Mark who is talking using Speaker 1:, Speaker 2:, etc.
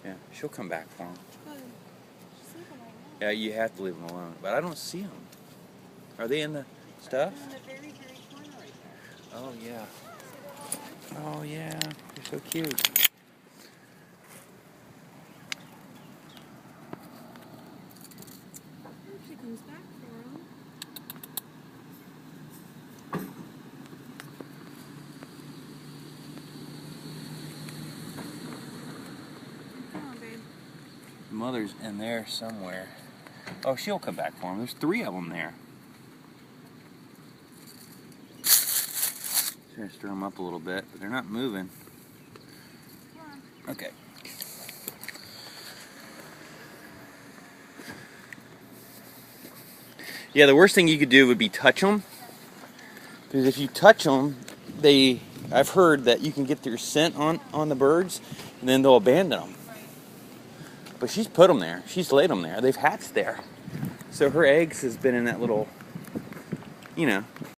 Speaker 1: Yeah, she'll come back for them.
Speaker 2: Good. She's leaving right now.
Speaker 1: Yeah, you have to leave them alone. But I don't see them. Are they in the stuff?
Speaker 2: They're in the very, very corner right there.
Speaker 1: Oh, yeah.
Speaker 2: See that?
Speaker 1: Oh, yeah. They're so cute.
Speaker 2: I hope she comes back for him. Come on, babe.
Speaker 1: The mother's in there somewhere. Oh, she'll come back for them. There's 3 of them there. Just gonna stir them up a little bit, but they're not moving.
Speaker 2: Come on.
Speaker 1: Okay. Yeah, the worst thing you could do would be touch them. Because if you touch them, I've heard that you can get their scent on the birds, and then they'll abandon them. But she's put them there. She's laid them there. They've hatched there. So her eggs has been in that little, you know,